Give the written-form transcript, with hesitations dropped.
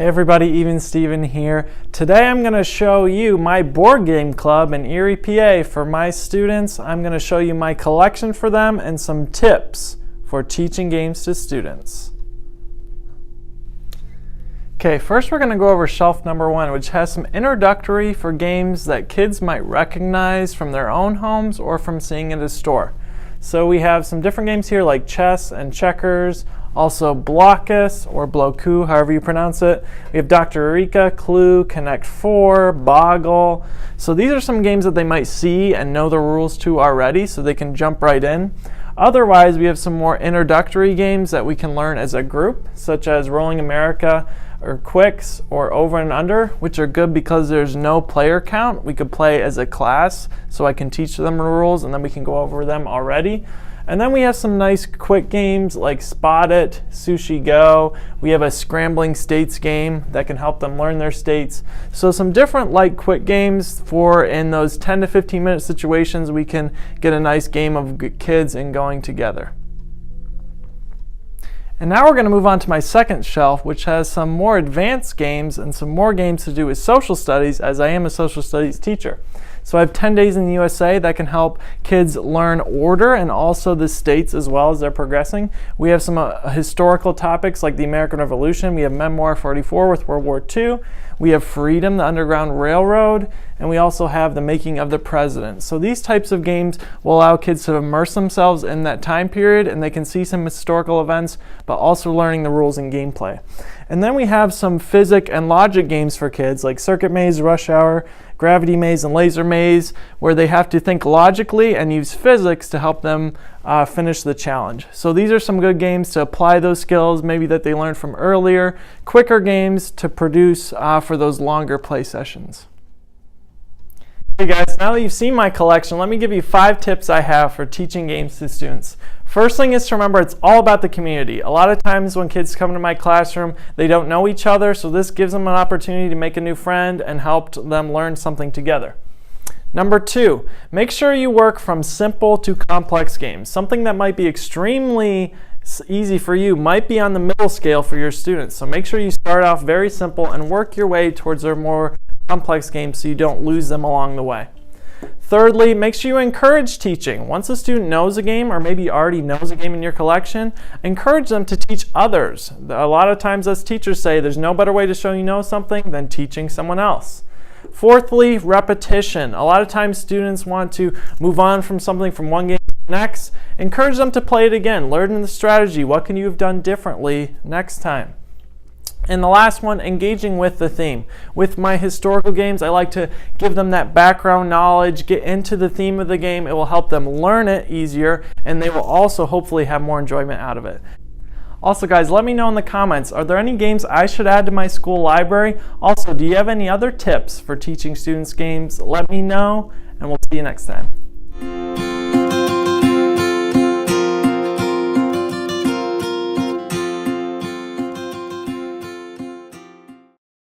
Hey everybody, Even Steven here. Today I'm going to show you my board game club in Erie, PA for my students. I'm going to show you my collection for them and some tips for teaching games to students. Okay, first we're going to go over shelf number 1, which has some introductory for games that kids might recognize from their own homes or from seeing at a store. So we have some different games here like chess and checkers, also Blokus or Bloku, however you pronounce it. We have Dr. Eureka, Clue, Connect 4, Boggle. So these are some games that they might see and know the rules to already, so they can jump right in. Otherwise, we have some more introductory games that we can learn as a group, such as Rolling America or Quicks or Over and Under, which are good because there's no player count. We could play as a class, so I can teach them the rules and then we can go over them already. And then we have some nice quick games like Spot It, Sushi Go. We have a Scrambling States game that can help them learn their states. So some different light quick games for in those 10 to 15 minute situations we can get a nice game of kids and going together. And now we're going to move on to my second shelf, which has some more advanced games and some more games to do with social studies, as I am a social studies teacher. So I have 10 Days in the USA that can help kids learn order and also the states as well as they're progressing. We have some historical topics like the American Revolution. We have Memoir 44 with World War II. We have Freedom, the Underground Railroad, and we also have The Making of the President. So these types of games will allow kids to immerse themselves in that time period, and they can see some historical events, but also learning the rules and gameplay. And then we have some physics and logic games for kids like Circuit Maze, Rush Hour, Gravity Maze, and Laser Maze, where they have to think logically and use physics to help them finish the challenge. So these are some good games to apply those skills maybe that they learned from earlier, quicker games to produce for those longer play sessions. Hey guys, now that you've seen my collection, let me give you 5 tips I have for teaching games to students. First thing is to remember it's all about the community. A lot of times when kids come to my classroom, they don't know each other, so this gives them an opportunity to make a new friend and help them learn something together. Number 2, make sure you work from simple to complex games. Something that might be extremely easy for you might be on the middle scale for your students. So make sure you start off very simple and work your way towards their more complex games so you don't lose them along the way. Thirdly, make sure you encourage teaching. Once a student knows a game or maybe already knows a game in your collection, encourage them to teach others. A lot of times us teachers say there's no better way to show you know something than teaching someone else. Fourthly, repetition. A lot of times students want to move on from something from one game to the next. Encourage them to play it again. Learn the strategy. What can you have done differently next time? And the last one, engaging with the theme. With my historical games, I like to give them that background knowledge, get into the theme of the game. It will help them learn it easier, and they will also hopefully have more enjoyment out of it. Also guys, let me know in the comments, are there any games I should add to my school library? Also, do you have any other tips for teaching students games? Let me know, and we'll see you next time.